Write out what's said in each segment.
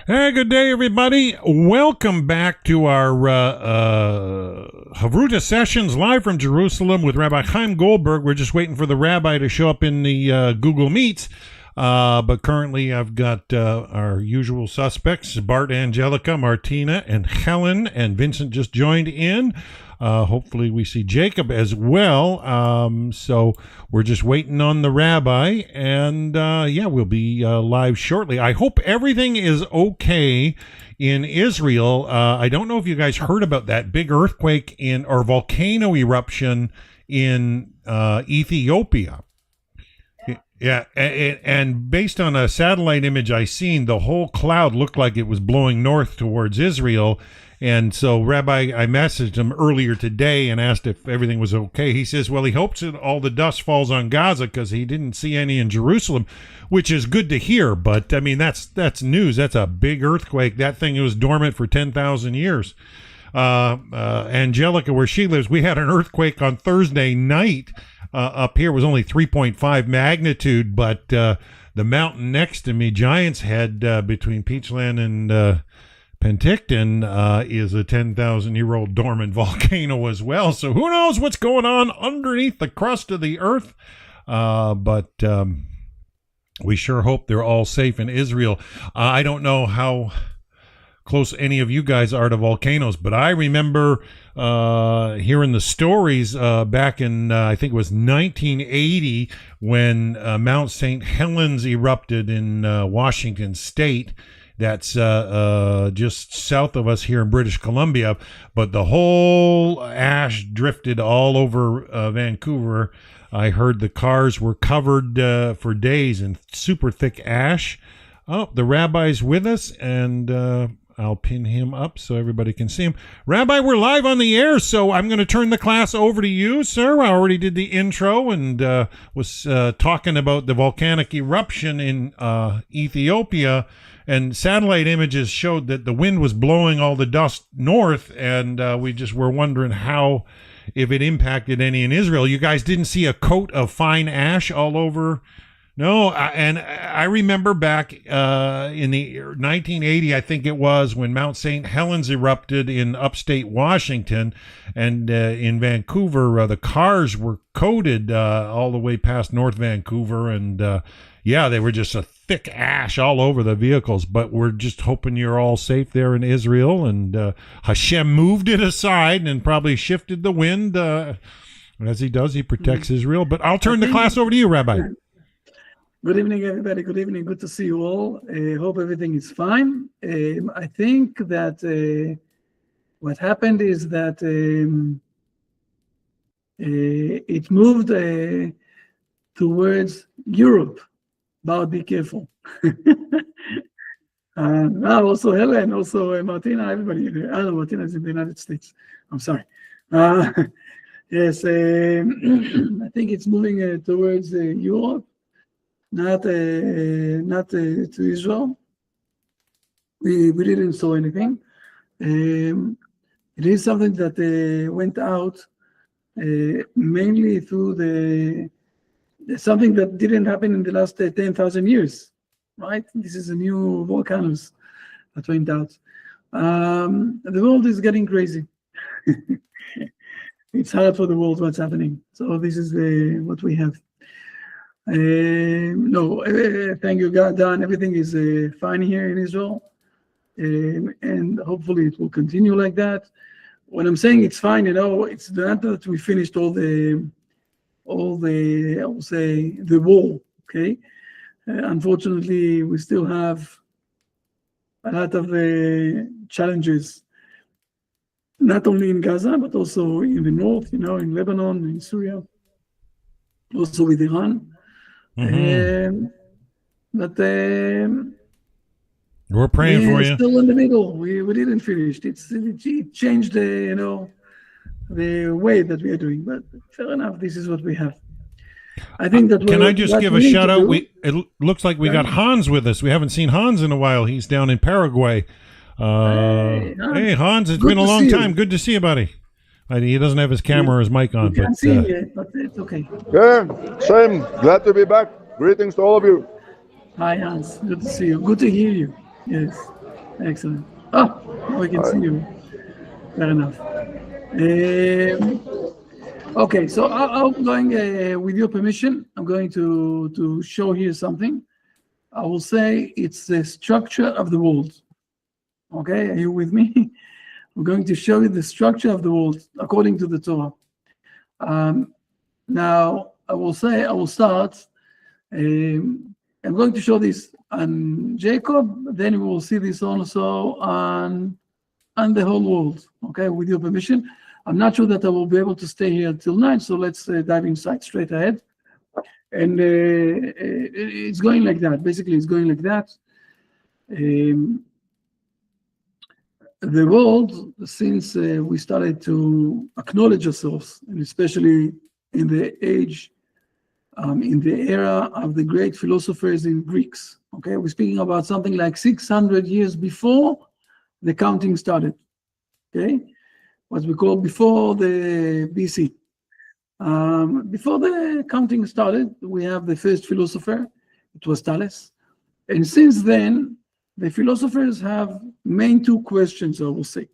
Hey, good day, everybody. Welcome back to our Chavruta sessions live from Jerusalem with Rabbi Chaim Goldberg. We're just waiting for the rabbi to show up in the Google Meets. But currently I've got our usual suspects, Bart, Angelica, Martina, and Helen, and Vincent just joined in. Hopefully we see Jacob as well. So we're just waiting on the rabbi, and we'll be live shortly. I hope everything is okay in Israel. I don't know if you guys heard about that big earthquake or volcano eruption in Ethiopia. Yeah, and based on a satellite image I seen, the whole cloud looked like it was blowing north towards Israel. And so, Rabbi, I messaged him earlier today and asked if everything was okay. He says, well, he hopes that all the dust falls on Gaza because he didn't see any in Jerusalem, which is good to hear. But, I mean, that's news. That's a big earthquake. That thing was dormant for 10,000 years. Angelica, where she lives, we had an earthquake on Thursday night. Up here was only 3.5 magnitude, but the mountain next to me, Giant's Head, between Peachland and Penticton, is a 10,000-year-old dormant volcano as well. So who knows what's going on underneath the crust of the earth? But we sure hope they're all safe in Israel. I don't know how close any of you guys are to volcanoes, but I remember hearing the stories back in I think it was 1980 when Mount St. Helens erupted in Washington State. That's just south of us here in British Columbia, but the whole ash drifted all over Vancouver. I heard the cars were covered for days in super thick ash. Oh, the rabbi's with us, and I'll pin him up so everybody can see him. Rabbi, we're live on the air, so I'm going to turn the class over to you, sir. I already did the intro and was talking about the volcanic eruption in Ethiopia, and satellite images showed that the wind was blowing all the dust north, and we just were wondering if it impacted any in Israel. You guys didn't see a coat of fine ash all over? No, and I remember back in the 1980, I think it was, when Mount St. Helens erupted in upstate Washington, and in Vancouver, the cars were coated all the way past North Vancouver, and they were just a thick ash all over the vehicles. But we're just hoping you're all safe there in Israel, and Hashem moved it aside and probably shifted the wind. As he does, he protects Israel. But I'll turn the class over to you, Rabbi. Good evening, everybody. Good evening. Good to see you all. Hope everything is fine. I think that what happened is that it moved towards Europe. But be careful. Also Helen, also Martina, everybody. Martina is in the United States. I'm sorry. Yes, I think it's moving towards Europe. Not to Israel. We didn't saw anything. It is something that went out mainly through something that didn't happen in the last 10,000 years, right? This is a new volcanoes that went out. The world is getting crazy. It's hard for the world what's happening. So this is what we have. Thank you, God, Dan. Everything is fine here in Israel, and hopefully it will continue like that. When I'm saying it's fine, it's not that we finished all the I would say the wall. Okay, unfortunately, we still have a lot of challenges, not only in Gaza but also in the north. In Lebanon, in Syria, also with Iran. Mm-hmm. But we're praying for you. Still in the middle. We didn't finish. It changed the way that we are doing. But fair enough. This is what we have. I think that. Can I just give a shout out? It looks like we got Hans with us. We haven't seen Hans in a while. He's down in Paraguay. Hey Hans, it's been a long time. Good to see you, buddy. He doesn't have his camera or his mic on. You can't see it, but it's okay. Yeah, Chaim, glad to be back. Greetings to all of you. Hi, Hans. Good to see you. Good to hear you. Yes. Excellent. Oh, now I can see you. Fair enough. Okay, so I'm going, with your permission, I'm going to show here something. I will say it's the structure of the world. Okay, are you with me? I'm going to show you the structure of the world according to the Torah. Now, I will start. I'm going to show this on Jacob, then we will see this also on the whole world. Okay, with your permission. I'm not sure that I will be able to stay here till 9, so let's dive inside straight ahead. And it's going like that. Basically, it's going like that. The world, since we started to acknowledge ourselves, and especially in the age, in the era of the great philosophers in Greeks, okay, we're speaking about something like 600 years before the counting started, okay, what we call before the BC. Before the counting started, we have the first philosopher, it was Thales, and since then, the philosophers have main 2 questions, I will say,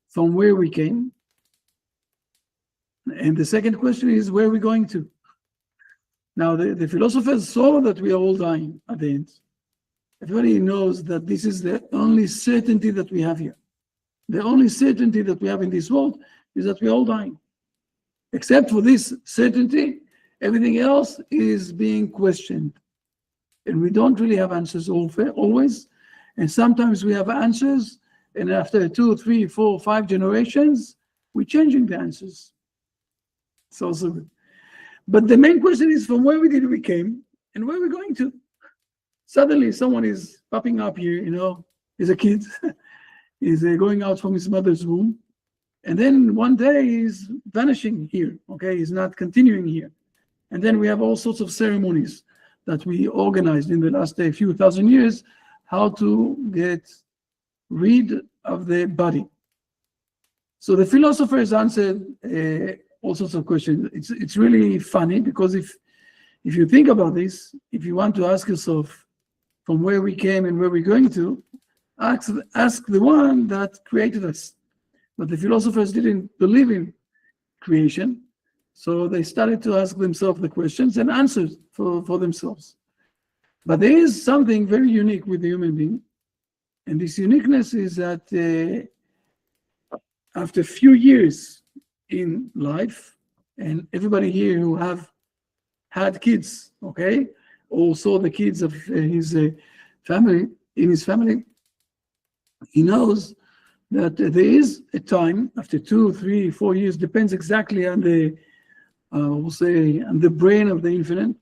from where we came, and the second question is where we're going to. Now, the philosophers saw that we are all dying at the end. Everybody knows that this is the only certainty that we have here. The only certainty that we have in this world is that we're all dying. Except for this certainty, everything else is being questioned. And we don't really have answers always. And sometimes we have answers, and after 2, 3, 4, 5 generations, we're changing the answers. It's also good. But the main question is from where we came and where we're going to. Suddenly someone is popping up here, he's a kid, he's going out from his mother's womb. And then one day he's vanishing here, okay? He's not continuing here. And then we have all sorts of ceremonies that we organized in the last few thousand years, how to get rid of the body. So the philosophers answered all sorts of questions. It's really funny because if you think about this, if you want to ask yourself from where we came and where we're going to, ask the one that created us. But the philosophers didn't believe in creation, so they started to ask themselves the questions and answers for themselves. But there is something very unique with the human being, and this uniqueness is that after a few years in life, and everybody here who have had kids, okay, or saw the kids of his family, in his family, he knows that there is a time after 2, 3, 4 years, depends exactly on the, we'll say, on the brain of the infant,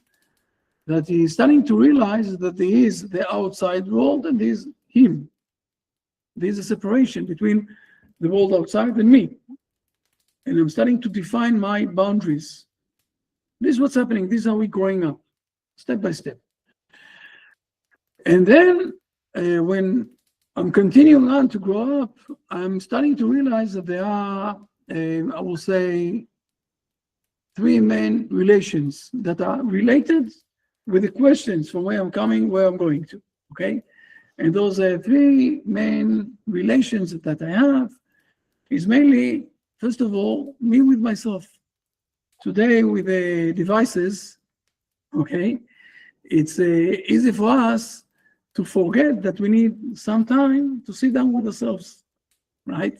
that he's starting to realize that there is the outside world and there's him. There's a separation between the world outside and me. And I'm starting to define my boundaries. This is what's happening. This is how we're growing up, step by step. And then when I'm continuing on to grow up, I'm starting to realize that there are, I will say, 3 main relations that are related with the questions from where I'm coming, where I'm going to, okay? And those 3 main relations that I have is mainly, first of all, me with myself. Today with the devices, okay, it's easy for us to forget that we need some time to sit down with ourselves, right?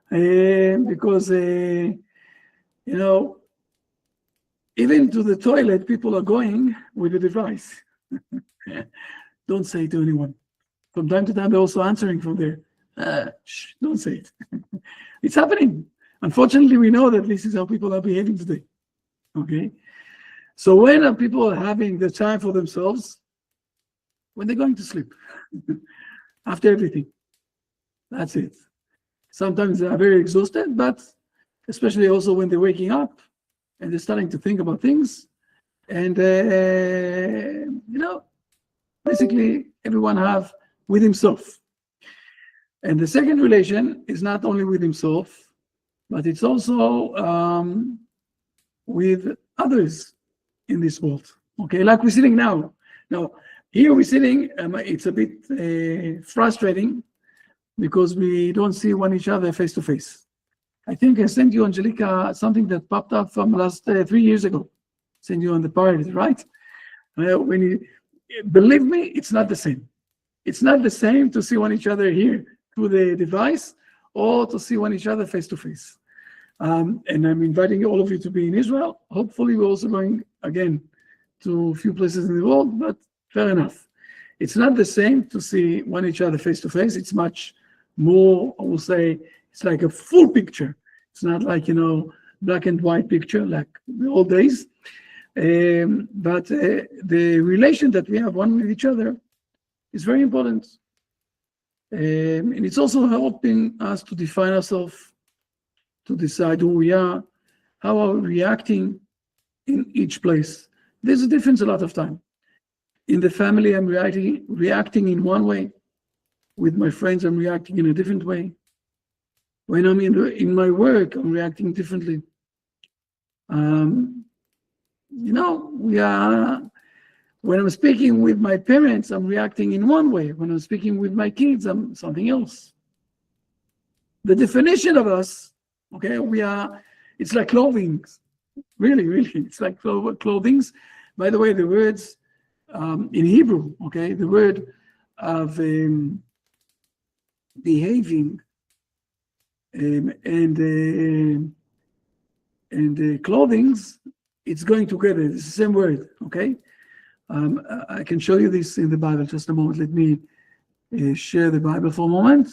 Because, even to the toilet, people are going with the device. Don't say it to anyone. From time to time, they're also answering from there. Shh, don't say it. It's happening. Unfortunately, we know that this is how people are behaving today, okay? So when people are having the time for themselves, when they're going to sleep, after everything, that's it. Sometimes they are very exhausted, but especially also when they're waking up and they're starting to think about things. And, basically everyone have with himself. And the second relation is not only with himself, but it's also with others in this world. Okay, like we're sitting now. Now, Here we're sitting, it's a bit frustrating because we don't see each other face to face. I think I sent you, Angelica, something that popped up from last 3 years ago. Sent you on the party, right? Believe me, it's not the same. It's not the same to see each other here through the device or to see each other face to face. And I'm inviting all of you to be in Israel. Hopefully, we're also going again to a few places in the world, but fair enough. It's not the same to see each other face to face. It's much more, I will say, it's like a full picture. It's not like, black and white picture like the old days. But the relation that we have one with each other is very important. And it's also helping us to define ourselves, to decide who we are, how are we reacting in each place. There's a difference a lot of time. In the family, I'm reacting in one way. With my friends, I'm reacting in a different way. When I'm in my work, I'm reacting differently. When I'm speaking with my parents, I'm reacting in one way. When I'm speaking with my kids, I'm something else. The definition of us, okay, it's like clothing. Really, it's like clothing. By the way, the words in Hebrew, okay, the word of behaving and clothing, it's going together. It's the same word, okay? I can show you this in the Bible. Just a moment. Let me share the Bible for a moment.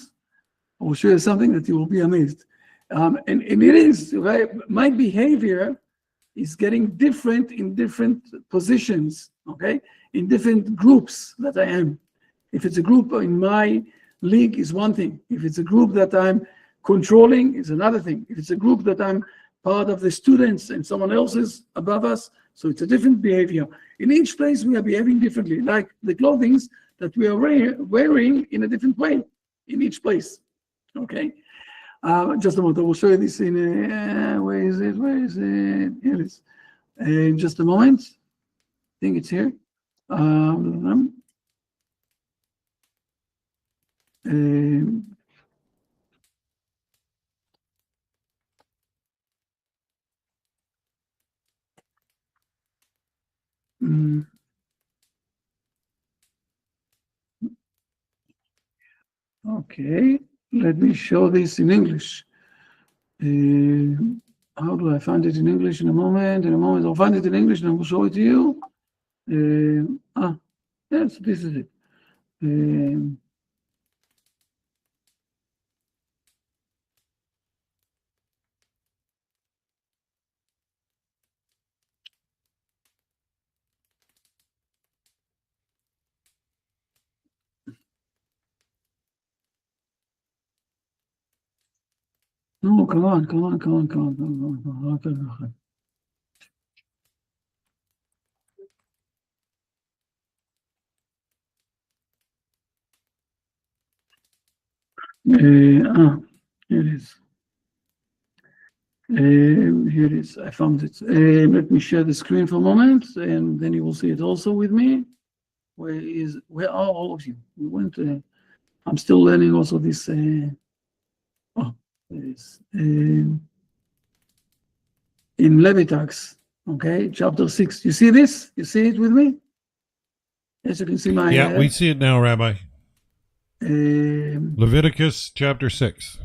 I will show you something that you will be amazed. And it is, right? My behavior is getting different in different positions, okay? In different groups that I am. If it's a group in my league, is one thing. If it's a group that I'm controlling, is another thing. If it's a group that I'm part of the students and someone else is above us, so it's a different behavior. In each place, we are behaving differently, like the clothing that we are wearing in a different way in each place, okay? Just a moment, I will show you this in, where is it? Here it is. In just a moment. I think it's here. Okay, let me show this in English. How do I find it in English? In a moment, I'll find it in English and I will show it to you. Yes, this is it. No, come on. Here it is. Here it is. I found it. Let me share the screen for a moment, and then you will see it also with me. Where are all of you? We went. I'm still learning also this. It is in Leviticus. Okay, chapter 6. You see this? You see it with me? As you can see my. Yeah, we see it now, Rabbi. Leviticus chapter 6.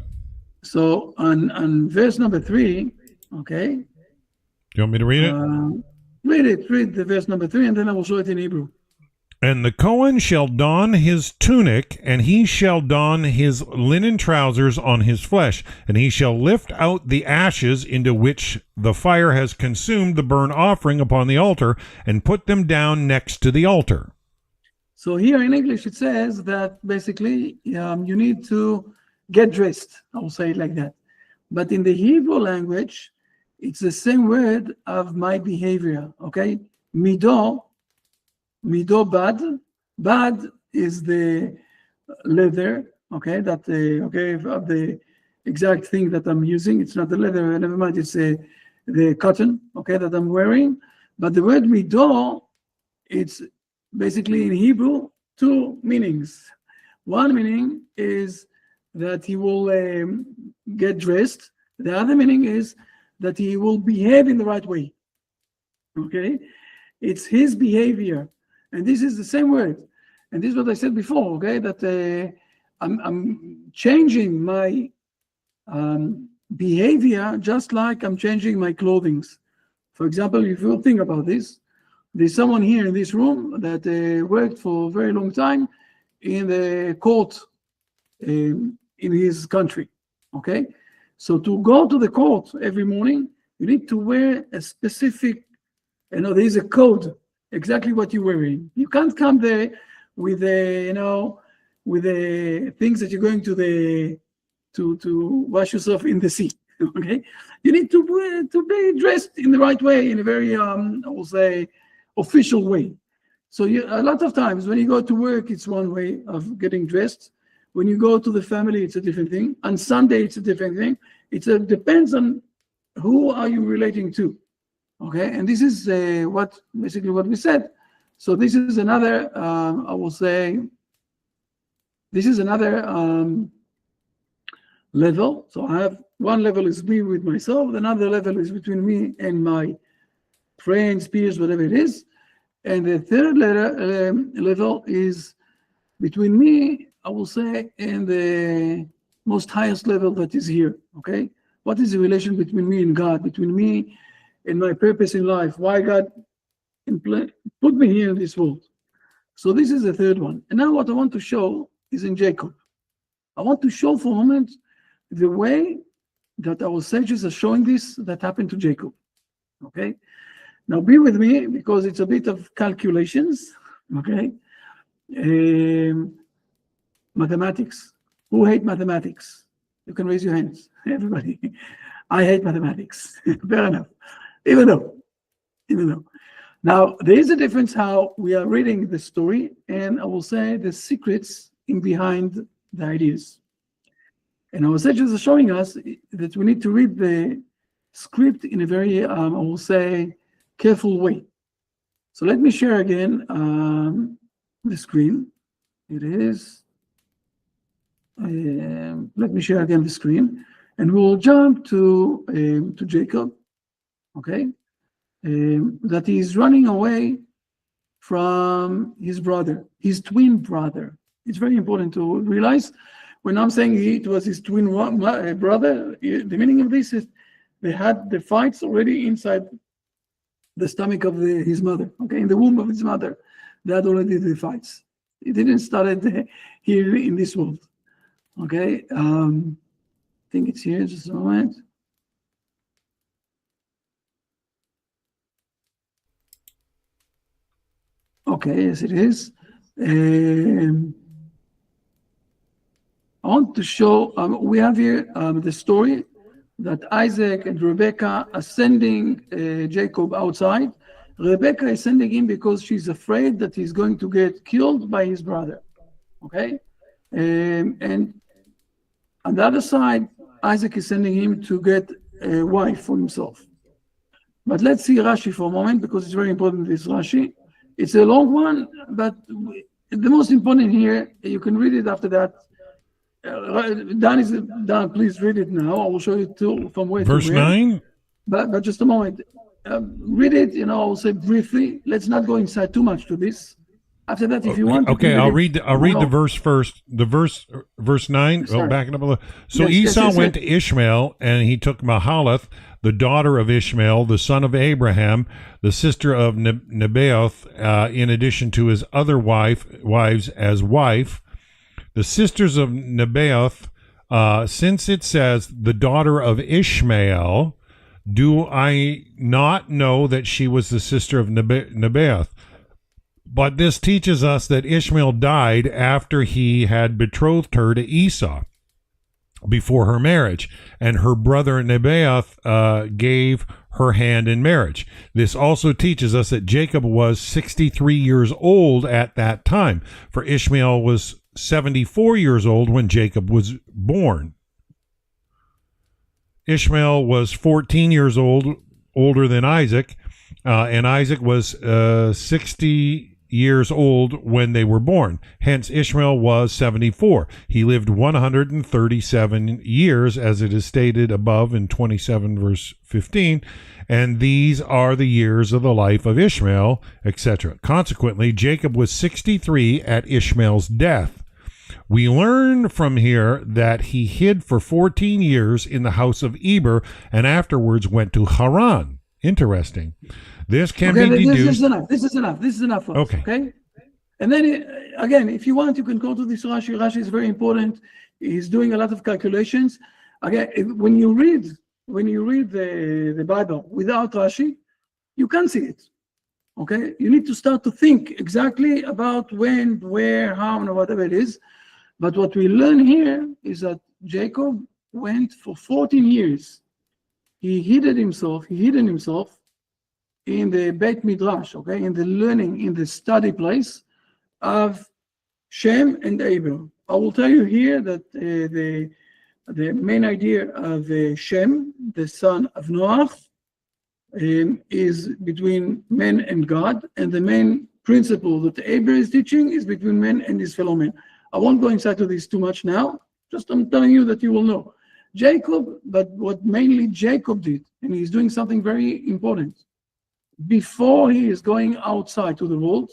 So on verse number 3, okay. Do you want me to read it? Read the verse number 3, and then I will show it in Hebrew. And the Cohen shall don his tunic, and he shall don his linen trousers on his flesh, and he shall lift out the ashes into which the fire has consumed the burnt offering upon the altar, and put them down next to the altar. So here in English it says that basically you need to get dressed. I will say it like that. But in the Hebrew language, it's the same word of my behavior, okay? Mido bad. Bad is the leather, okay? That of the exact thing that I'm using. It's not the leather, never mind. It's the cotton, okay, that I'm wearing. But the word mido, it's basically in Hebrew, two meanings. One meaning is that he will get dressed. The other meaning is that he will behave in the right way. Okay? It's his behavior. And this is the same word. And this is what I said before, okay? That I'm changing my behavior just like I'm changing my clothing. For example, if you think about this, there's someone here in this room that worked for a very long time in the court in his country, okay? So to go to the court every morning, you need to wear a specific, there's a code, exactly what you're wearing. You can't come there with with the things that you're going to wash yourself in the sea, okay? You need to be dressed in the right way, in a very, I will say, official way. So a lot of times when you go to work, it's one way of getting dressed. When you go to the family, it's a different thing. On Sunday, it's a different thing. It depends on who are you relating to, okay? And this is basically what we said. So this is another, I will say, this is another level. So I have one level is me with myself, another level is between me and my friends, peers, whatever it is. And the third level is between me, I will say, and the most highest level that is here, okay? What is the relation between me and God, between me and my purpose in life? Why God put me here in this world? So this is the third one. And now what I want to show is in Jacob. I want to show for a moment the way that our sages are showing this that happened to Jacob, okay? Now be with me because it's a bit of calculations, okay? Mathematics. Who hate mathematics? You can raise your hands, everybody. I hate mathematics, fair enough. Even though. Now, there is a difference how we are reading the story, and I will say the secrets in behind the ideas. And our sages are showing us that we need to read the script in a very, I will say, careful way. So let me share again the screen. It is. Let me share again the screen, and we'll jump to Jacob. Okay, that he's running away from his brother, his twin brother. It's very important to realize when I'm saying it was his twin brother. The meaning of this is they had the fights already inside the stomach of his mother, okay, in the womb of his mother. They had already the fights. It didn't start here in this world, okay. I think it's here, just a moment. Okay, yes, it is. I want to show, we have here the story that Isaac and Rebecca are sending Jacob outside. Rebecca is sending him because she's afraid that he's going to get killed by his brother, okay? And on the other side, Isaac is sending him to get a wife for himself. But let's see Rashi for a moment because it's very important, this Rashi. It's a long one, but the most important here, you can read it after that. Dan is done. Please read it now. I will show you from where Verse to where. 9. But just a moment. Read it. I will say briefly. Let's not go inside too much to this. After that, if you want. Okay, I'll read the verse first. The verse 9. Sorry. Oh, backing up a little. So Yes, Esau yes, went to Ishmael, and he took Mahalath, the daughter of Ishmael, the son of Abraham, the sister of Nebaioth, in addition to his other wives as wife. The sisters of Nebaioth, since it says the daughter of Ishmael, do I not know that she was the sister of Nebaioth? But this teaches us that Ishmael died after he had betrothed her to Esau before her marriage, and her brother Nebaioth gave her hand in marriage. This also teaches us that Jacob was 63 years old at that time, for Ishmael was 74 years old when Jacob was born. Ishmael was 14 years older than Isaac, and Isaac was 60 years old when they were born. Hence, Ishmael was 74. He lived 137 years, as it is stated above in 27 verse 15. And these are the years of the life of Ishmael, etc. Consequently, Jacob was 63 at Ishmael's death. We learn from here that he hid for 14 years in the house of Eber and afterwards went to Haran. Interesting. This can be deduced. This is enough for us, okay? And then, again, if you want, you can go to this Rashi. Rashi is very important. He's doing a lot of calculations. Again, when you read the Bible without Rashi, you can't see it, okay? You need to start to think exactly about when, where, how, and whatever it is. But what we learn here is that Jacob went for 14 years. He hidden himself in the Beit Midrash, okay, in the learning, in the study place of Shem and Abel. I will tell you here that the main idea of Shem, the son of Noah, is between man and God, and the main principle that Abel is teaching is between man and his fellow man. I won't go inside to this too much now, just I'm telling you that you will know. Jacob, but what mainly Jacob did, and he's doing something very important. Before he is going outside to the world,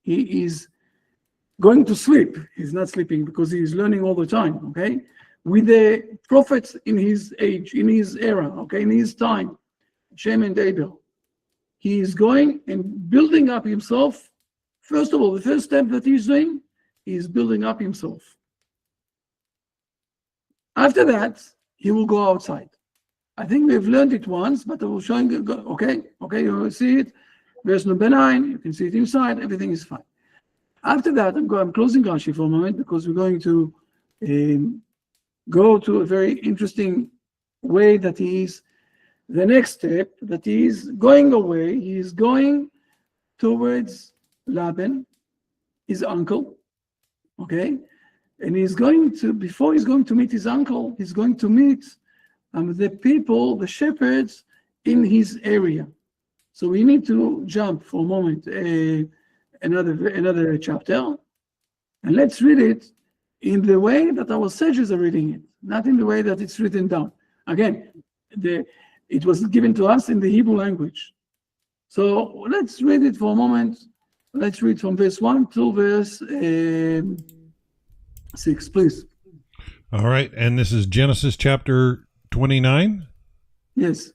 he is going to sleep. He's not sleeping because he is learning all the time, okay? With the prophets in his age, in his era, okay, in his time, Shem and Abel. He is going and building up himself. First of all, the first step that he's doing is building up himself. After that, he will go outside. I think we've learned it once, but I will show you. Okay, you will see it. Verse number 9, you can see it inside. Everything is fine. After that, I'm closing Rashi for a moment because we're going to go to a very interesting way that he is. The next step that he is going away. He is going towards Laban, his uncle. Okay, and he's going to, before he's going to meet his uncle, he's going to meet the people, the shepherds in his area. So we need to jump for a moment, another chapter, and let's read it in the way that our sages are reading it, not in the way that it's written down. Again, it was given to us in the Hebrew language. So let's read it for a moment. Let's read from verse 1 to verse 6, please. All right, and this is Genesis chapter 29? Yes.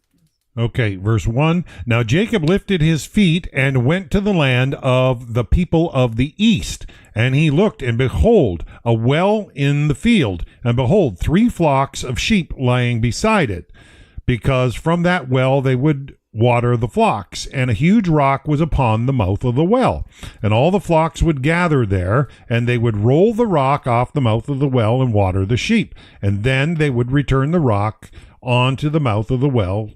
Okay, verse 1. Now Jacob lifted his feet and went to the land of the people of the east. And he looked, and behold, a well in the field. And behold, 3 flocks of sheep lying beside it, because from that well they would water the flocks. And a huge rock was upon the mouth of the well. And all the flocks would gather there, and they would roll the rock off the mouth of the well and water the sheep. And then they would return the rock onto the mouth of the well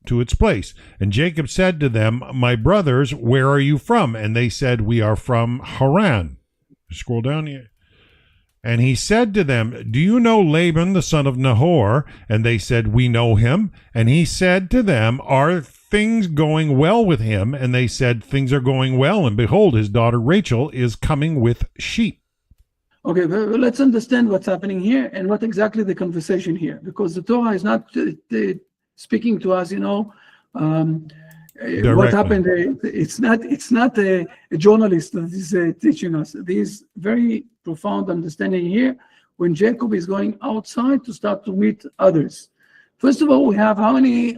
to its place. And Jacob said to them, My brothers, where are you from? And they said, We are from Haran. Scroll down here. And he said to them, Do you know Laban, the son of Nahor? And they said, We know him. And he said to them, Are things going well with him? And they said, Things are going well. And behold, his daughter Rachel is coming with sheep. Okay, well, let's understand what's happening here and what exactly the conversation here, because the Torah is not speaking to us, what happened. It's not a journalist that is teaching us. There's very profound understanding here when Jacob is going outside to start to meet others. First of all, we have how many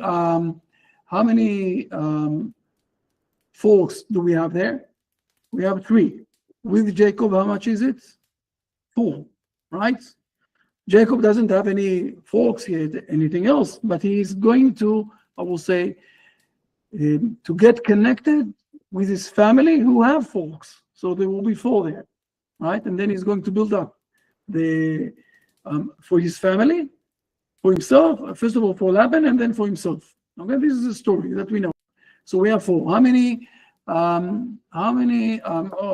folks do we have there? We have 3. With Jacob, how much is it? 4, right? Jacob doesn't have any folks here, anything else, but he is going to, I will say, to get connected with his family who have folks. So there will be 4 there, right? And then he's going to build up for his family, for himself, first of all for Laban, and then for himself. Okay, this is a story that we know. So we have 4. How many?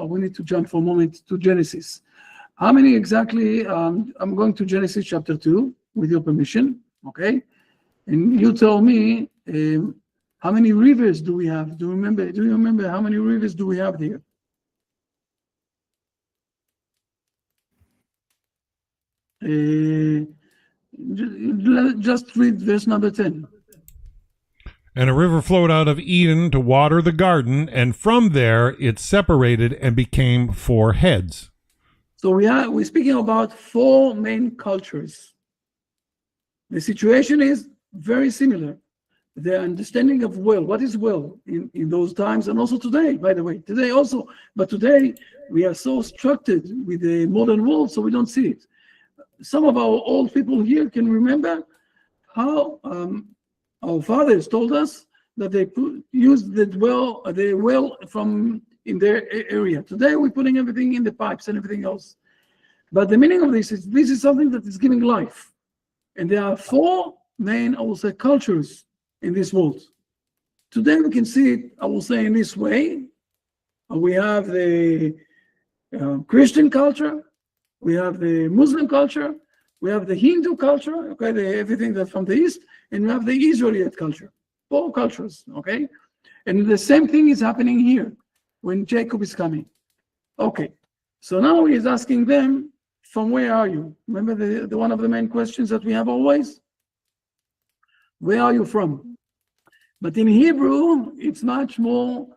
We need to jump for a moment to Genesis. How many exactly? I'm going to Genesis chapter 2 with your permission, okay? And you tell me How many rivers do we have? Do you remember how many rivers do we have there? Just read verse number 10. And a river flowed out of Eden to water the garden, and from there it separated and became 4 heads. So we're speaking about 4 main cultures. The situation is very similar. The understanding of will, what is will in those times, and also today, by the way, today also, but today we are so structured with the modern world, so we don't see it. Some of our old people here can remember how our fathers told us that they used the well from in their area. Today we're putting everything in the pipes and everything else. But the meaning of this is something that is giving life. And there are 4 main, I will say, cultures in this world. Today we can see it, I will say, in this way. We have the Christian culture, we have the Muslim culture, we have the Hindu culture, okay, everything that's from the East, and we have the Israelite culture. 4 cultures, okay? And the same thing is happening here when Jacob is coming. Okay, so now he is asking them, from where are you? Remember the one of the main questions that we have always? Where are you from? But in Hebrew, it's much more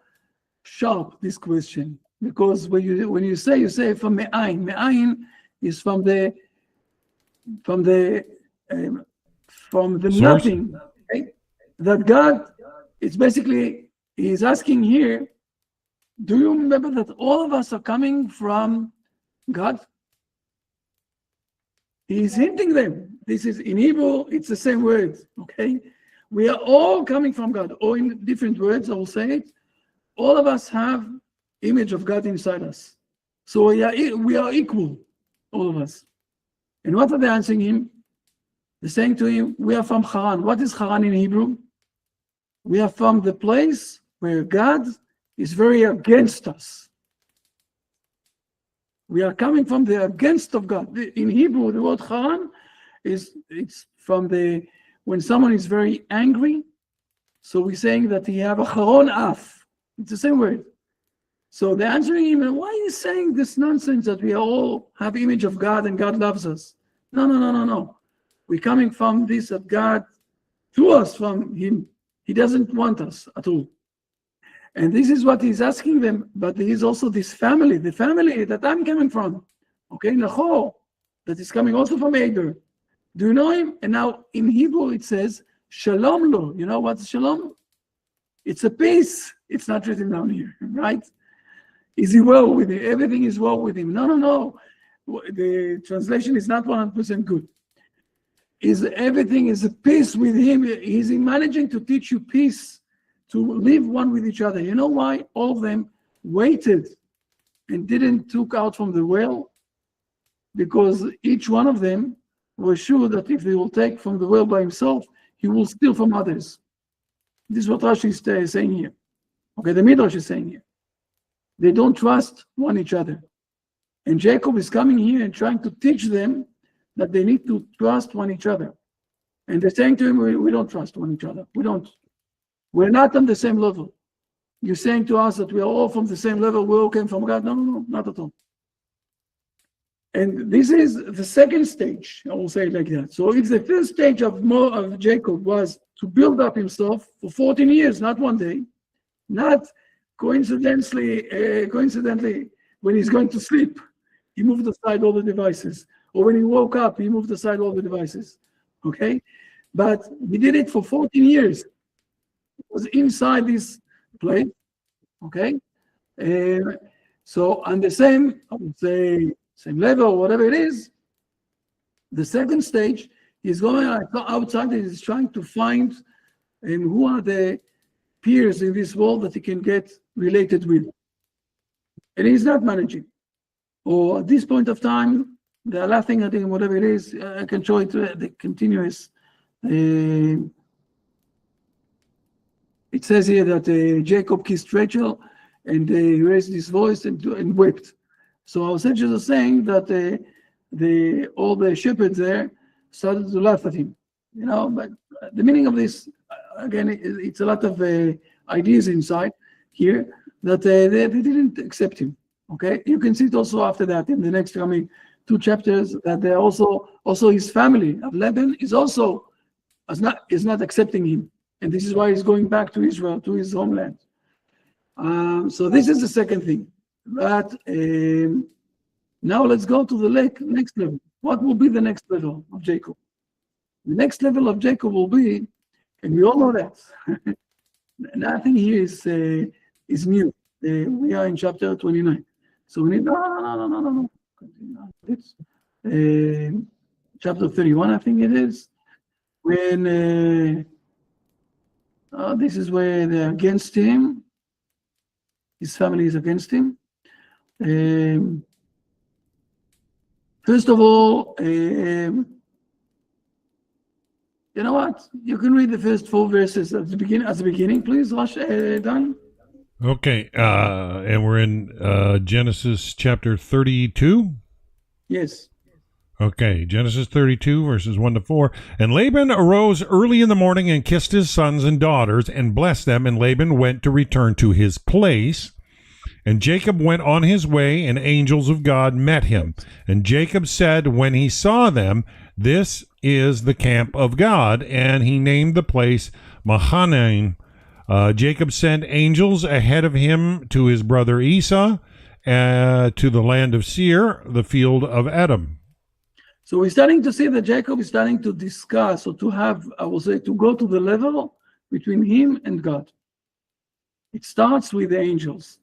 sharp, this question, because when you say from Me'ain. Me'ain is from the nothing. Okay? That God, it's basically, he's asking here, do you remember that all of us are coming from God? He's hinting them. This is in Hebrew, it's the same word, okay? We are all coming from God, or in different words, I will say it. All of us have image of God inside us. So we are equal, all of us. And what are they answering him? They're saying to him, we are from Haran. What is Haran in Hebrew? We are from the place where God is very against us. We are coming from the against of God. In Hebrew, the word Haran it's from when someone is very angry. So we're saying that he have a Haron af. It's the same word. So they're answering him, why are you saying this nonsense that we all have image of God and God loves us? No. We're coming from this of God to us from him. He doesn't want us at all. And this is what he's asking them, but there is also this family, the family that I'm coming from. Okay, Nahor, that is coming also from Eber. Do you know him? And now in Hebrew it says, Shalom lo. You know what's Shalom? It's a peace. It's not written down here, right? Is he well with him? Everything is well with him. No. The translation is not 100% good. Everything is a peace with him. He's managing to teach you peace, to live one with each other. You know why all of them waited and didn't took out from the well? Because each one of them was sure that if they will take from the well by himself, he will steal from others. This is what Rashi is saying here. Okay, the Midrash is saying here. They don't trust one each other. And Jacob is coming here and trying to teach them that they need to trust one each other. And they're saying to him, we don't trust one each other. We're not on the same level. You're saying to us that we are all from the same level, we all came from God. No, not at all. And this is the second stage, I will say it like that. So if the first stage of Jacob was to build up himself for 14 years, not one day, not coincidentally, when he's going to sleep, he moved aside all the devices. Or when he woke up, he moved aside all the devices. Okay? But he did it for 14 years. It was inside this place. Okay? So on the same, I would say, same level, whatever it is, the second stage, he's going outside and he's trying to find who are the peers in this world that he can get related with. And he's not managing. Or at this point of time, they're laughing at him, whatever it is. I can show it the continuous. It says here that Jacob kissed Rachel and he raised his voice and wept. So our sages are saying that all the shepherds there started to laugh at him. But the meaning of this, again, it's a lot of ideas inside here that they didn't accept him. Okay, you can see it also after that in the next coming 2 chapters that they also his family of Laban is not accepting him, and this is why he's going back to Israel, to his homeland. So this is the second thing. But now let's go to the next level. What will be the next level of Jacob? The next level of Jacob will be, and we all know that nothing here is new. We are in chapter 29. So we need no. It's chapter 31, I think it is. When this is where they're against him. His family is against him. First of all, you know what? You can read the first 4 verses at the beginning, please, Dan. Okay, and we're in Genesis chapter 32? Yes. Okay, Genesis 32, verses 1 to 4. And Laban arose early in the morning and kissed his sons and daughters and blessed them, and Laban went to return to his place. And Jacob went on his way, and angels of God met him. And Jacob said when he saw them, "This is the camp of God," and he named the place Mahanaim. Jacob sent angels ahead of him to his brother Esau, to the land of Seir, the field of Edom. So we're starting to see that Jacob is starting to discuss, or to have, I will say, to go to the level between him and God. It starts with the angels,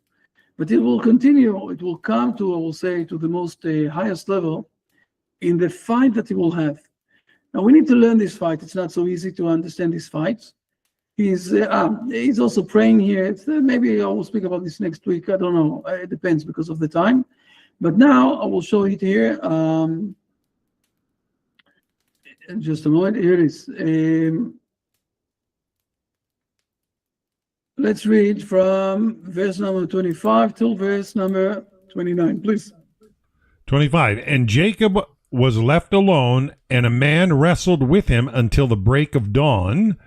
but it will continue. It will come to, I will say, to the most highest level in the fight that he will have. Now we need to learn this fight. It's not so easy to understand this fight. He's also praying here. Maybe I will speak about this next week. I don't know. It depends because of the time. But now I will show it here. Just a moment. Here it is. Let's read from verse number 25 till verse number 29, please. 25. And Jacob was left alone, and a man wrestled with him until the break of dawn.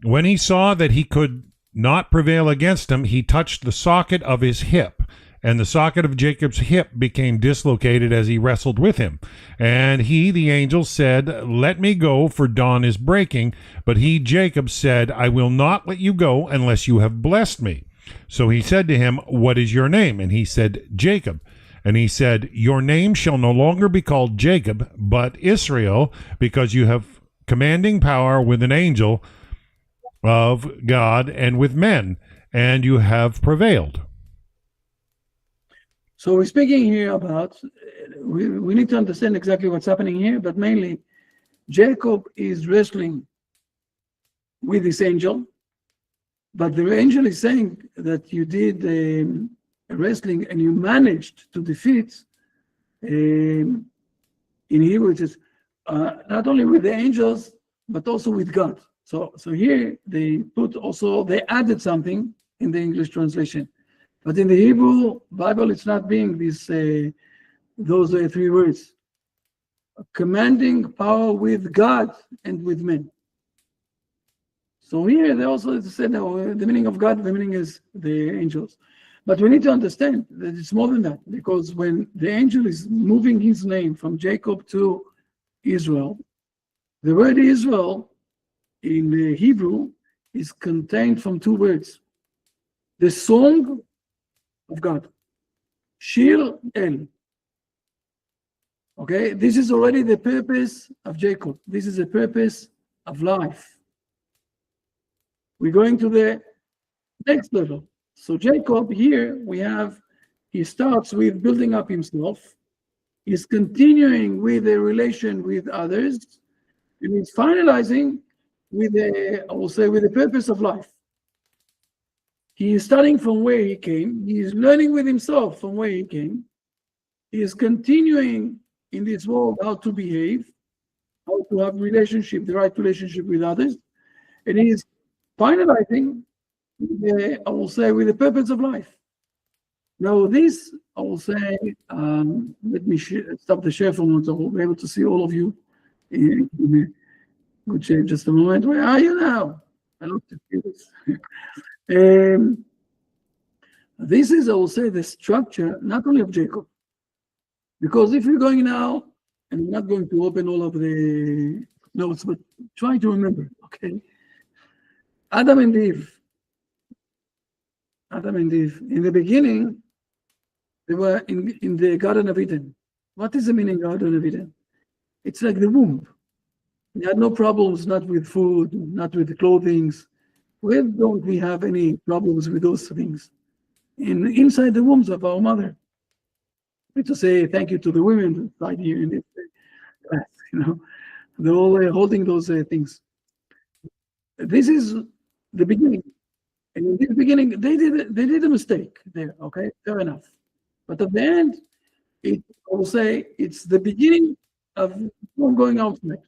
When he saw that he could not prevail against him, he touched the socket of his hip, and the socket of Jacob's hip became dislocated as he wrestled with him. And he, the angel, said, "Let me go, for dawn is breaking." But he, Jacob, said, "I will not let you go unless you have blessed me." So he said to him, "What is your name?" And he said, "Jacob." And he said, "Your name shall no longer be called Jacob, but Israel, because you have commanding power with an angel of God and with men, and you have prevailed." So we're speaking here about, we need to understand exactly what's happening here, but mainly Jacob is wrestling with this angel, but the angel is saying that you did wrestling and you managed to defeat, in Hebrew it is not only with the angels, but also with God. So here they added something in the English translation. But in the Hebrew Bible, it's not being those 3 words. Commanding power with God and with men. So here they also said the meaning of God, the meaning is the angels. But we need to understand that it's more than that, because when the angel is moving his name from Jacob to Israel, the word Israel in the Hebrew is contained from 2 words. The song of God. Shir El. Okay, this is already the purpose of Jacob. This is the purpose of life. We're going to the next level. So Jacob here, he starts with building up himself. He's continuing with a relation with others. And he's finalizing with the purpose of life. He is starting from where he came. He is learning with himself from where he came. He is continuing in this world how to behave, how to have the right relationship with others. And he is finalizing, with the purpose of life. Now this, I will say, let me stop the share for a moment so we'll be able to see all of you. Good shape. Just a moment. Where are you now? I love to see this. This is, I will say, the structure not only of Jacob, because if you're going now, and I'm not going to open all of the notes, but try to remember. Okay, Adam and Eve. In the beginning, they were in the Garden of Eden. What is the meaning of Garden of Eden? It's like the womb. We had no problems, not with food, not with clothing. Where don't we have any problems with those things? Inside the wombs of our mother. We to say thank you to the women right here in this class, they're all holding those things. This is the beginning. And in this beginning, they did a mistake there, okay? Fair enough. But at the end, I will say it's the beginning of going outside.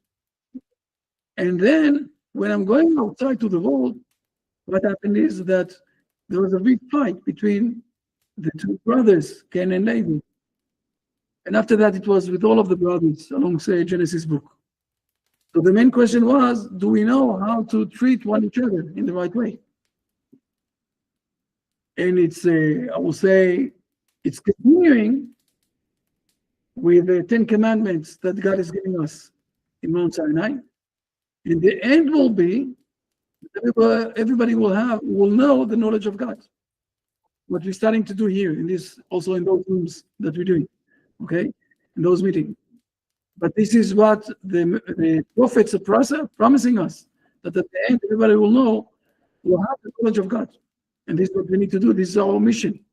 And then when I'm going outside to the world, what happened is that there was a big fight between the two brothers, Cain and Abel. And after that, it was with all of the brothers alongside Genesis book. So the main question was, do we know how to treat one each other in the right way? And it's, I will say, it's continuing with the 10 commandments that God is giving us in Mount Sinai. And the end will be, everybody will know the knowledge of God. What we're starting to do here in this, also in those rooms that we're doing, okay, in those meetings. But this is what the prophets are promising us, that at the end, everybody will have the knowledge of God. And this is what we need to do. This is our mission.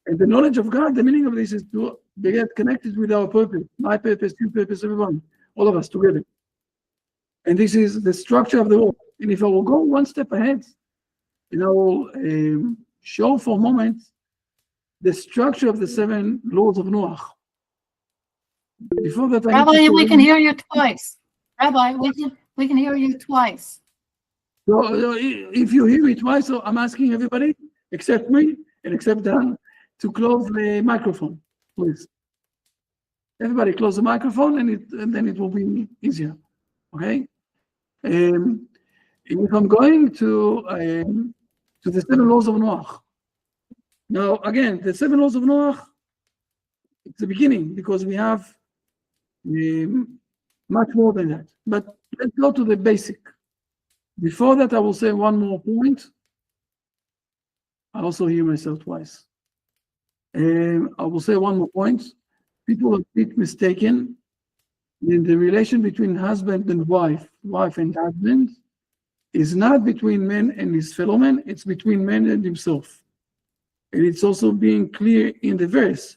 And the knowledge of God, the meaning of this is to get connected with our purpose, my purpose, your purpose, everyone, all of us together. And this is the structure of the world. And if I will go one step ahead, I will show for a moment the structure of the 7 laws of Noah. Before that, Rabbi, we can hear you twice. Rabbi, we can hear you twice. So if you hear me twice, so I'm asking everybody, except me and except Dan, to close the microphone, please. Everybody close the microphone, and then it will be easier. Okay. If I'm going to the 7 laws of Noah. Now, again, the 7 laws of Noah, it's the beginning, because we have much more than that. But let's go to the basic. Before that, I will say one more point. I also hear myself twice. I will say one more point. People are a bit mistaken in the relation between husband and wife and husband is not between man and his fellow man, it's between man and himself. And it's also being clear in the verse.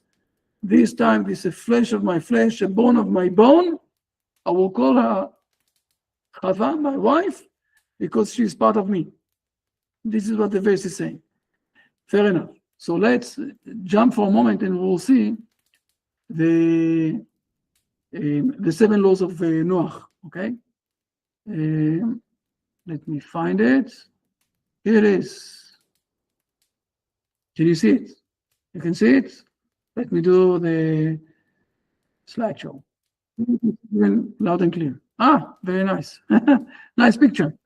This time, this is a flesh of my flesh, a bone of my bone. I will call her Chava, my wife, because she's part of me. This is what the verse is saying. Fair enough. So let's jump for a moment and we'll see the 7 laws of Noah, okay? Let me find it. Here it is. Can you see it? You can see it? Let me do the slideshow. Loud and clear. Very nice. Nice picture.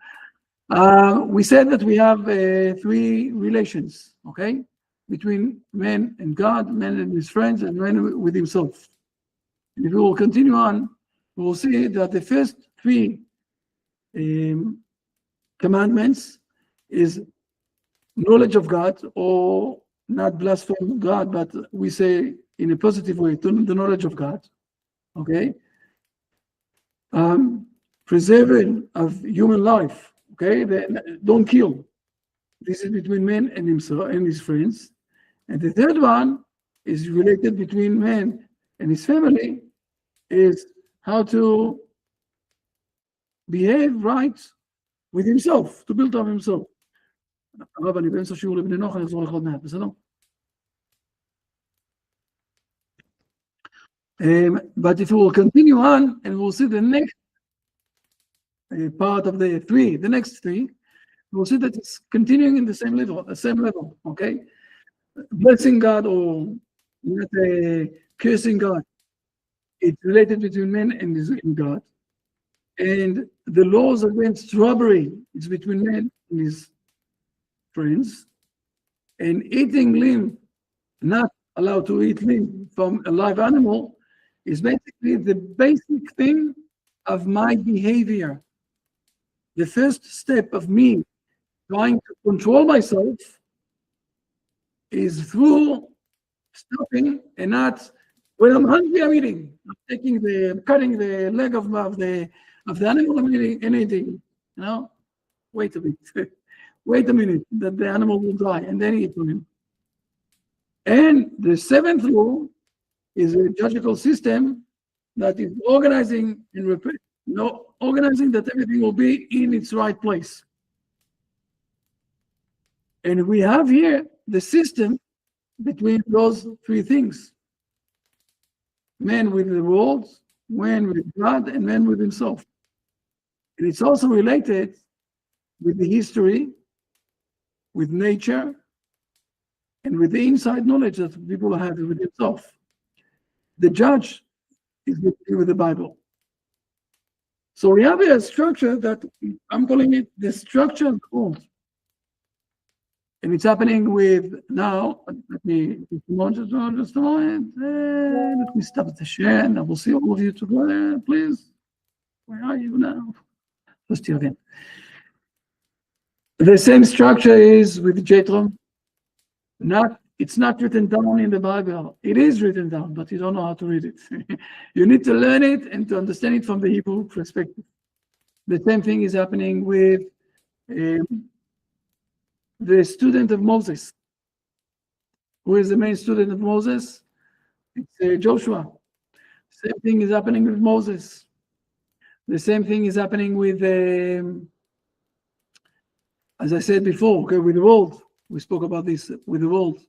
We said that we have 3 relations, okay? Between man and God, man and his friends, and man with himself. And if we will continue on, we will see that the first 3 commandments is knowledge of God, or not blaspheme God, but we say in a positive way, the knowledge of God, okay? Preserving of human life, okay? Don't kill. This is between man and himself and his friends. And the third one is related between man and his family, is how to behave right with himself, to build up himself. הרב, אני באמצע שיעור לבני נוח, אני אחזור לך עוד מעט, בסדר? But if we will continue on, and we'll see the next part of the 3, the next 3, we'll see that it's continuing in the same level, okay? Blessing God or not cursing God. It's related between men and God. And the laws against robbery is between man and his friends, and eating limb, not allowed to eat limb from a live animal, is basically the basic thing of my behavior. The first step of me trying to control myself is through stopping and not, when I'm hungry, I'm eating. I'm cutting the leg of the animal, I'm eating anything. You know, wait a minute, wait a minute, that the animal will die, and then eat from him. And the seventh law is a judicial system that is organizing and organizing that everything will be in its right place. And we have here the system between those three things: man with the world, man with God, and man with himself. And it's also related with the history, with nature, and with the inside knowledge that people have with themselves. The judge is with the Bible. So we have a structure that I'm calling it the structure of the world. And it's happening with now, let me just a moment. Let me stop the share and I will see all of you together, please. Where are you now? Let's do it again. The same structure is with Jethro. It's not written down in the Bible. It is written down, but you don't know how to read it. You need to learn it and to understand it from the Hebrew perspective. The same thing is happening with the student of Moses. Who is the main student of Moses? It's Joshua. Same thing is happening with Moses. The same thing is happening with, as I said before, okay, with the world. We spoke about this with the world.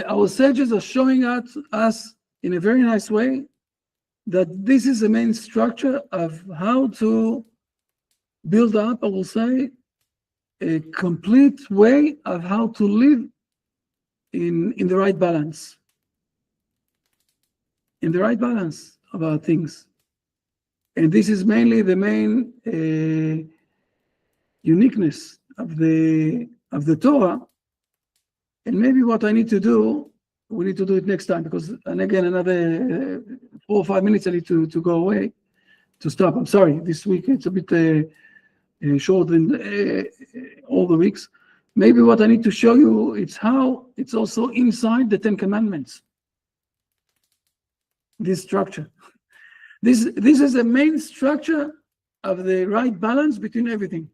Our sages are showing us in a very nice way that this is the main structure of how to build up, I will say, a complete way of how to live in the right balance. In the right balance of our things. And this is mainly the main uniqueness of the Torah. And maybe what I need to do, we need to do it next time, because, and again, another 4 or 5 minutes I need to go away, to stop. I'm sorry, this week it's a bit short than all the weeks. Maybe what I need to show you, it's how it's also inside the 10 Commandments. This structure. This is the main structure of the right balance between everything.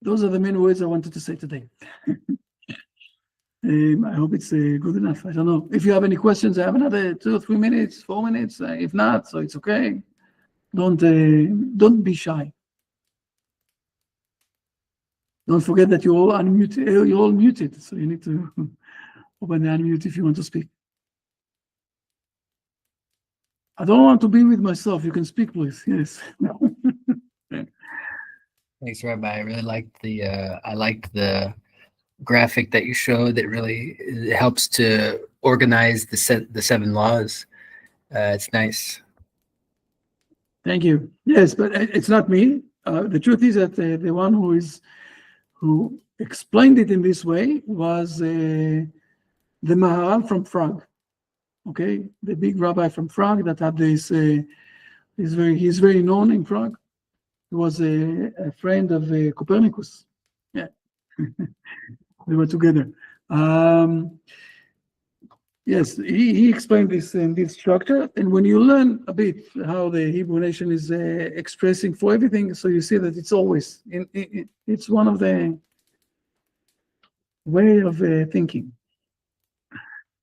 Those are the main words I wanted to say today. I hope it's good enough. I don't know. If you have any questions, I have another 2 or 3 minutes, 4 minutes. If not, so it's okay. Don't be shy. Don't forget that you're all unmuted. You're all muted, so you need to open the unmute if you want to speak. I don't want to be with myself. You can speak, please. Yes. Thanks, Rabbi. I really liked the graphic that you showed. That really helps to organize the 7 laws. It's nice. Thank you. Yes, but it's not me. The truth is that the one who explained it in this way was the Maharal from Prague. Okay, the big rabbi from Prague that had this. He's very known in Prague. He was a friend of Copernicus. Yeah, we were together. Yes, he explained this in this structure. And when you learn a bit how the Hebrew nation is expressing for everything, so you see that it's always, it's one of the way of thinking.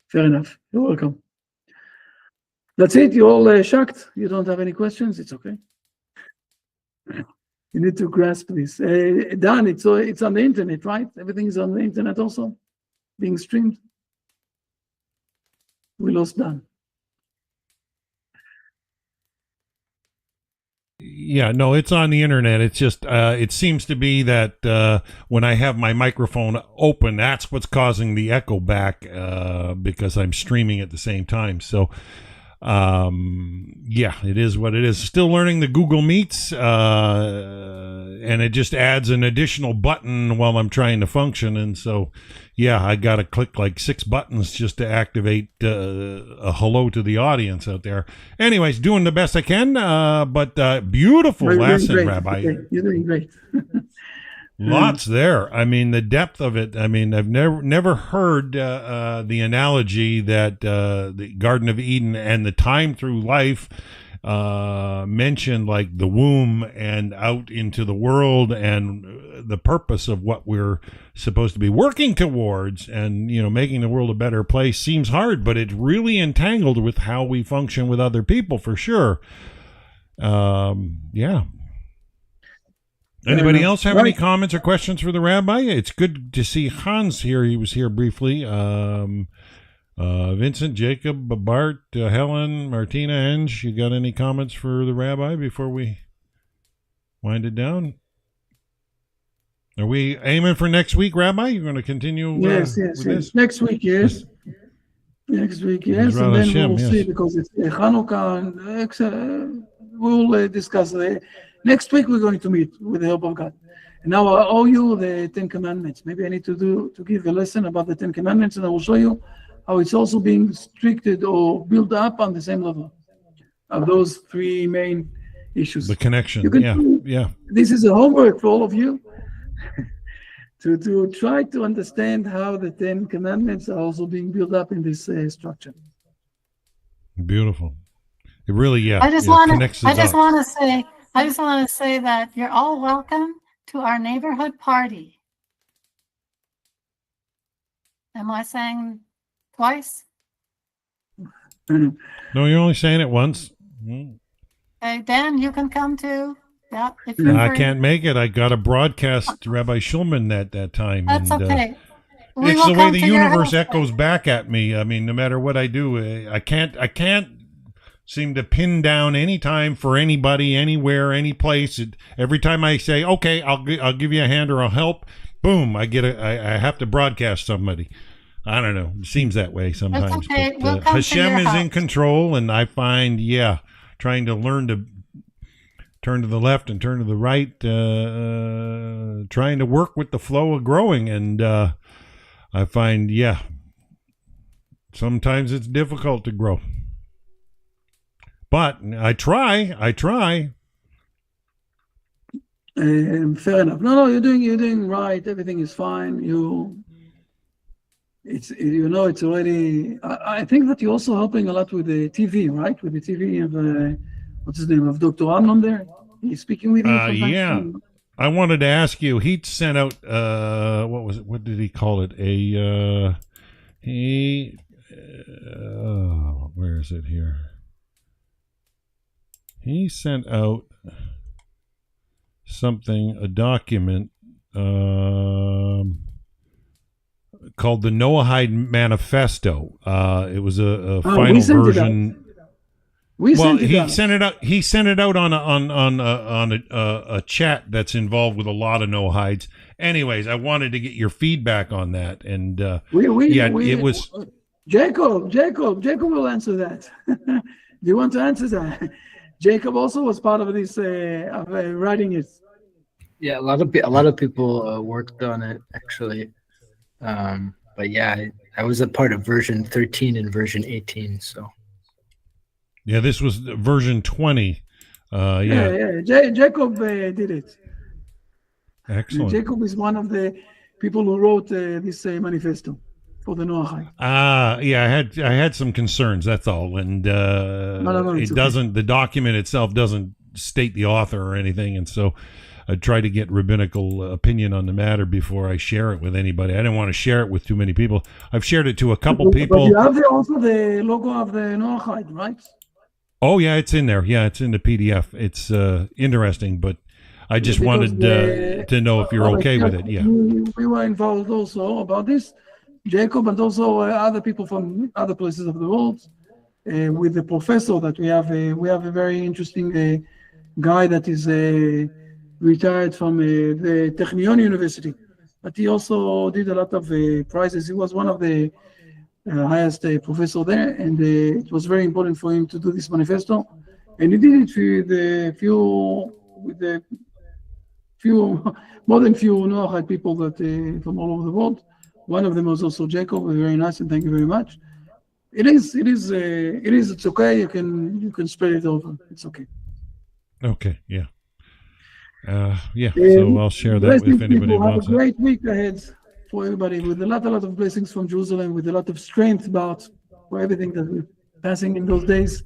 Fair enough. You're welcome. That's it. You're all shocked. You don't have any questions. It's okay. You need to grasp this. Dan, it's on the internet, right? Everything is on the internet also, being streamed. We lost Dan. Yeah, no, it's on the internet. It's just it seems to be that when I have my microphone open, that's what's causing the echo back because I'm streaming at the same time. So yeah, it is what it is. Still learning the Google Meets, and it just adds an additional button while I'm trying to function. And so, yeah, I got to click like 6 buttons just to activate a hello to the audience out there. Anyways, doing the best I can, but beautiful lesson, great. Rabbi. Okay, you're doing great. Lots there. I mean, the depth of it. I mean, I've never heard the analogy that the Garden of Eden and the time through life mentioned, like the womb and out into the world, and the purpose of what we're supposed to be working towards, and making the world a better place seems hard, but it's really entangled with how we function with other people for sure. Yeah. Anybody else have any comments or questions for the rabbi? It's good to see Hans here. He was here briefly. Vincent, Jacob, Bart, Helen, Martina, Enge. You got any comments for the rabbi before we wind it down? Are we aiming for next week, Rabbi? You're going to continue yes. this? Next week, yes. Next week, yes. And then Hashem, we'll see, because it's Hanukkah, and we'll discuss it. Next week we're going to meet with the help of God. And now I owe you the 10 Commandments. Maybe I need to give a lesson about the 10 Commandments, and I will show you how it's also being restricted or built up on the same level of those 3 main issues. The connection, yeah. This is a homework for all of you to try to understand how the 10 Commandments are also being built up in this structure. Beautiful. It really, yeah. I just want to say that you're all welcome to our neighborhood party. Am I saying twice? No, you're only saying it once. Okay, Dan, you can come too. Yeah, if I can't make it. I got to broadcast Rabbi Shulman that time. That's okay. It's the way the universe echoes back at me. I mean, no matter what I do, I can't seem to pin down any time for anybody, anywhere, any place. Every time I say, okay, I'll give you a hand or I'll help, boom, I have to broadcast somebody. I don't know. It seems that way sometimes. Okay. But, Hashem is in control, and I find, trying to learn to turn to the left and turn to the right, trying to work with the flow of growing. And I find, sometimes it's difficult to grow. But I try. Fair enough. No, you're doing right. Everything is fine. It's already. I think that you're also helping a lot with the TV, right? With the TV of what's his name, of Dr. Amnon there. He's speaking with you. I wanted to ask you. He sent out what was it? What did he call it? Where is it here? He sent out a document called the Noahide Manifesto. It was a final version. He sent it out on a chat that's involved with a lot of Noahides. Anyways, I wanted to get your feedback on that, and it was Jacob will answer that. Do you want to answer that? Jacob also was part of this writing it. Yeah, a lot of people worked on it actually, but I was a part of version 13 and version 18. So this was version 20. Jacob did it. Excellent. Jacob is one of the people who wrote this manifesto for the Noahide. I had some concerns. That's all, and it doesn't. Okay. The document itself doesn't state the author or anything, and so I try to get rabbinical opinion on the matter before I share it with anybody. I didn't want to share it with too many people. I've shared it to a couple people. But you have also the logo of the Noahide, right? Oh yeah, it's in there. Yeah, it's in the PDF. It's interesting, but I just wanted to know if you're okay with it. Yeah, we were involved also about this. Jacob and also other people from other places of the world, with the professor that we have a very interesting guy that is retired from the Technion University, but he also did a lot of prizes. He was one of the highest professor there, and it was very important for him to do this manifesto, and he did it with the few more than few Noahide people that from all over the world. One of them was also Jacob. Very nice, and thank you very much. It's okay. You can spread it over. It's okay. Okay, yeah. So I'll share that if anybody wants have a it. great week ahead for everybody, with a lot of blessings from Jerusalem, with a lot of strength about for everything that we're passing in those days.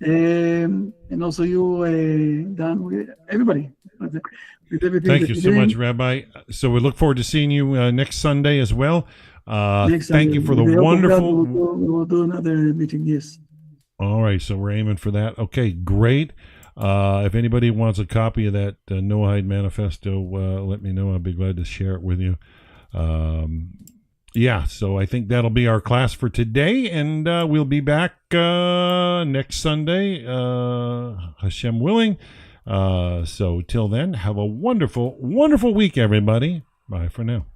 And also you, Dan, with everybody, with everything. Thank you so much, Rabbi. So we look forward to seeing you next Sunday as well. Thank you for the wonderful. We will do another meeting. Yes. All right, so we're aiming for that. Okay, great. If anybody wants a copy of that Noahide manifesto, let me know. I'll be glad to share it with you. So I think that'll be our class for today, and we'll be back next Sunday, Hashem willing. So till then, have a wonderful, wonderful week, everybody. Bye for now.